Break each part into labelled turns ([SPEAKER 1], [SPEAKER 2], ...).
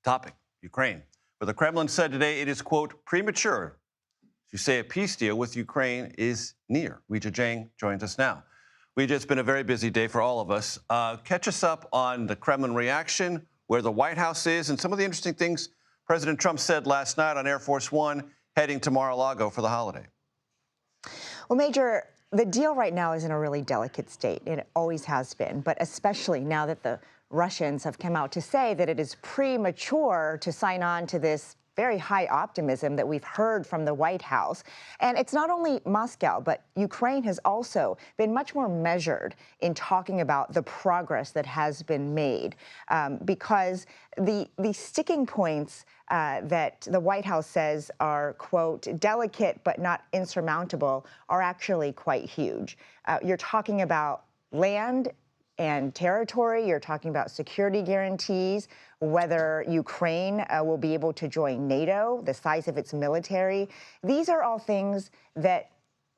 [SPEAKER 1] topic, Ukraine. But the Kremlin said today it is, quote, premature to say a peace deal with Ukraine is near. Weijia Jiang joins us now. Weijia, it's been a very busy day for all of us. Catch us up on the Kremlin reaction, where the White House is, and some of the interesting things President Trump said last night on Air Force One heading to Mar-a-Lago for the holiday.
[SPEAKER 2] Well, Major, the deal right now is in a really delicate state. It always has been, but especially now that the Russians have come out to say that it is premature to sign on to this very high optimism that we've heard from the White House. And it's not only Moscow, but Ukraine has also been much more measured in talking about the progress that has been made, because the sticking points that the White House says are, quote, delicate but not insurmountable are actually quite huge. You're talking about land and territory. You're talking about security guarantees, whether Ukraine will be able to join NATO, the size of its military. These are all things that,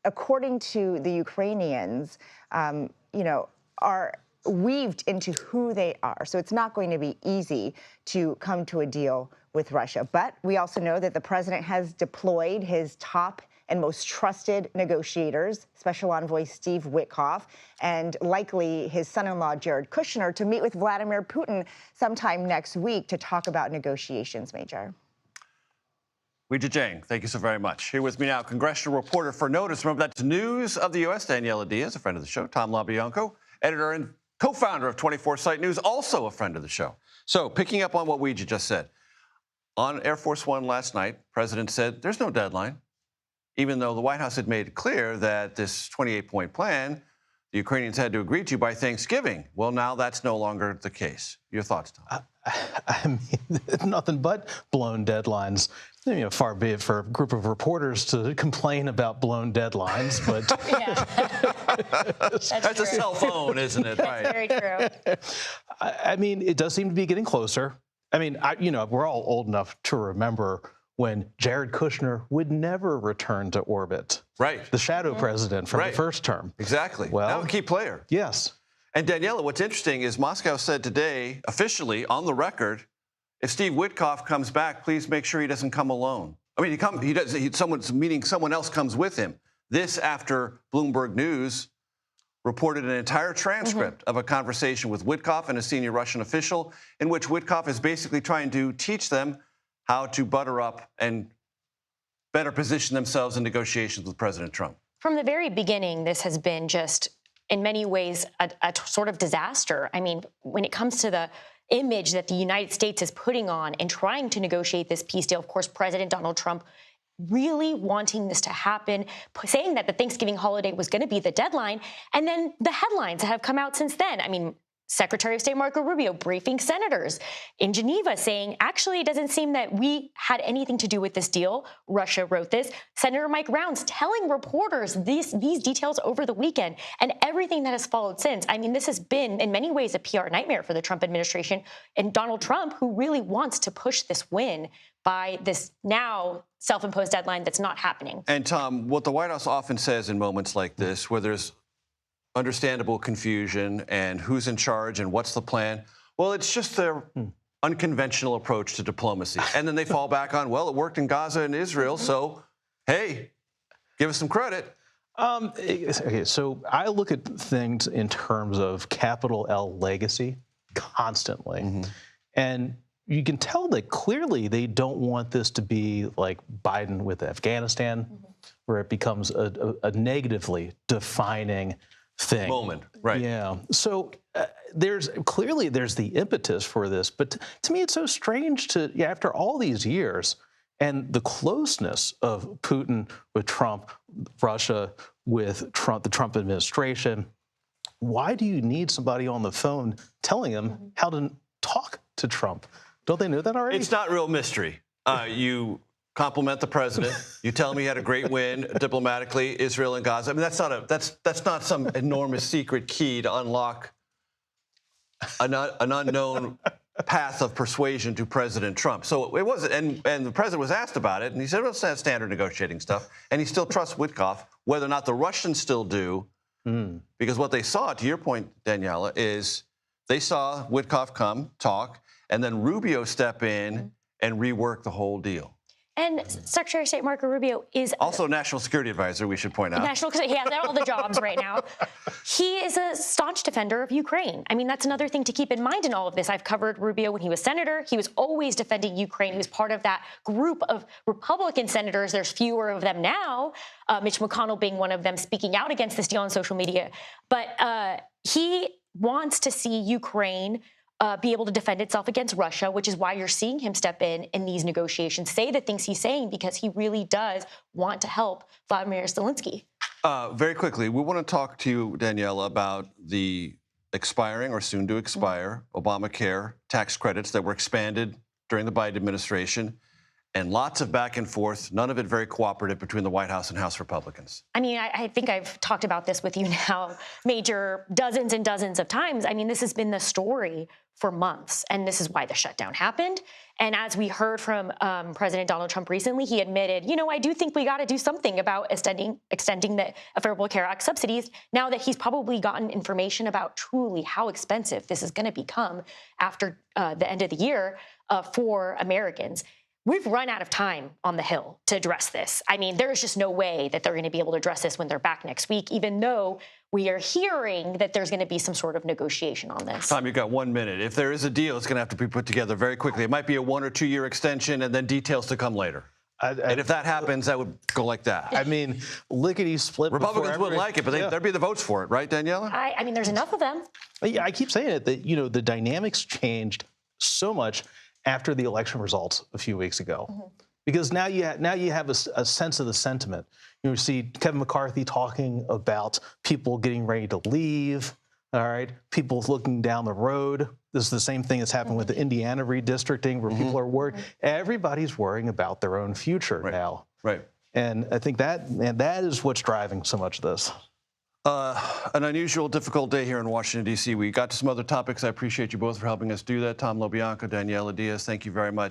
[SPEAKER 2] according to the Ukrainians, are weaved into who they are. So it's not going to be easy to come to a deal with Russia. But we also know that the president has deployed his top and most trusted negotiators, Special Envoy Steve Witkoff, and likely his son-in-law Jared Kushner, to meet with Vladimir Putin sometime next week to talk about negotiations, Major.
[SPEAKER 1] Weijia Jiang, thank you so very much. Here with me now, congressional reporter for NOTUS. Remember, that's News of the U.S., Daniella Diaz, a friend of the show. Tom LoBianco, editor and co-founder of 24 Site News, also a friend of the show. So, picking up on what Weijia just said, on Air Force One last night, the president said there's no deadline, even though the White House had made it clear that this 28-point plan, the Ukrainians had to agree to by Thanksgiving. Well, now that's no longer the case. Your thoughts, Tom?
[SPEAKER 3] I mean, nothing but blown deadlines. Far be it for a group of reporters to complain about blown deadlines, but
[SPEAKER 1] that's a cell phone, isn't it?
[SPEAKER 4] That's very true.
[SPEAKER 3] I mean, it does seem to be getting closer. I mean, we're all old enough to remember when Jared Kushner would never return to orbit.
[SPEAKER 1] Right.
[SPEAKER 3] The shadow president from the first term.
[SPEAKER 1] Exactly.
[SPEAKER 3] Well,
[SPEAKER 1] now a key player.
[SPEAKER 3] Yes.
[SPEAKER 1] And Daniella, what's interesting is Moscow said today, officially on the record, if Steve Witkoff comes back, please make sure he doesn't come alone. I mean, someone else comes with him. This after Bloomberg News reported an entire transcript of a conversation with Witkoff and a senior Russian official, in which Witkoff is basically trying to teach them how to butter up and better position themselves in negotiations with President Trump.
[SPEAKER 4] From the very beginning, this has been just, in many ways, a sort of disaster. I mean, when it comes to the image that the United States is putting on and trying to negotiate this peace deal, of course, President Donald Trump really wanting this to happen, saying that the Thanksgiving holiday was going to be the deadline, and then the headlines that have come out since then. I mean, Secretary of State Marco Rubio briefing senators in Geneva saying, actually, it doesn't seem that we had anything to do with this deal. Russia wrote this. Senator Mike Rounds telling reporters these details over the weekend, and everything that has followed since. I mean, this has been, in many ways, a PR nightmare for the Trump administration and Donald Trump, who really wants to push this win by this now self-imposed deadline that's not happening.
[SPEAKER 1] And Tom, what the White House often says in moments like this, where there's understandable confusion and who's in charge and what's the plan, well, it's just their unconventional approach to diplomacy. And then they fall back on, well, it worked in Gaza and Israel, so, hey, give us some credit.
[SPEAKER 3] Okay, so I look at things in terms of capital L legacy constantly. And you can tell that clearly they don't want this to be like Biden with Afghanistan, where it becomes a negatively defining thing.
[SPEAKER 1] Moment, right.
[SPEAKER 3] Yeah. So there's the impetus for this, but to me it's so strange to, after all these years and the closeness of Putin with Trump, Russia with Trump, the Trump administration, why do you need somebody on the phone telling them how to talk to Trump? Don't they know that already?
[SPEAKER 1] It's not real mystery. You compliment the president. You tell him he had a great win diplomatically, Israel and Gaza. I mean, that's not some enormous secret key to unlock an unknown path of persuasion to President Trump. So it wasn't, and the president was asked about it, and he said, well, it's not standard negotiating stuff. And he still trusts Witkoff, whether or not the Russians still do, because what they saw, to your point, Daniella, is they saw Witkoff come, talk, and then Rubio step in and rework the whole deal.
[SPEAKER 4] And Secretary of State Marco Rubio is
[SPEAKER 1] also National Security Advisor, we should point out.
[SPEAKER 4] He has all the jobs right now. He is a staunch defender of Ukraine. I mean, that's another thing to keep in mind in all of this. I've covered Rubio when he was senator. He was always defending Ukraine. He was part of that group of Republican senators. There's fewer of them now, Mitch McConnell being one of them, speaking out against this deal on social media. But he wants to see Ukraine be able to defend itself against Russia, which is why you're seeing him step in these negotiations, say the things he's saying, because he really does want to help Vladimir Zelensky.
[SPEAKER 1] Very quickly, we want to talk to you, Daniella, about the expiring or soon to expire Obamacare tax credits that were expanded during the Biden administration. And lots of back and forth, none of it very cooperative between the White House and House Republicans.
[SPEAKER 4] I mean, I think I've talked about this with you now, Major, dozens and dozens of times. I mean, this has been the story for months, and this is why the shutdown happened. And as we heard from President Donald Trump recently, he admitted, I do think we got to do something about extending the Affordable Care Act subsidies now that he's probably gotten information about truly how expensive this is going to become after the end of the year for Americans. We've run out of time on the Hill to address this. I mean, there is just no way that they're going to be able to address this when they're back next week, even though we are hearing that there's going to be some sort of negotiation on this.
[SPEAKER 1] Tom, you've got 1 minute. If there is a deal, it's going to have to be put together very quickly. It might be a 1 or 2 year extension and then details to come later. And if that happens, that would go like that.
[SPEAKER 3] I mean, lickety split.
[SPEAKER 1] Republicans wouldn't like it, but there'd be the votes for it, right, Daniella?
[SPEAKER 4] I mean, there's enough of them.
[SPEAKER 3] Yeah, I keep saying it, that, the dynamics changed so much after the election results a few weeks ago. Because now you have a sense of the sentiment. You see Kevin McCarthy talking about people getting ready to leave, all right? People looking down the road. This is the same thing that's happened with the Indiana redistricting, where people are worried. Everybody's worrying about their own future now.
[SPEAKER 1] Right.
[SPEAKER 3] And I think that is what's driving so much of this.
[SPEAKER 1] An unusual, difficult day here in Washington, D.C. We got to some other topics. I appreciate you both for helping us do that. Tom LoBianco, Daniella Diaz, thank you very much.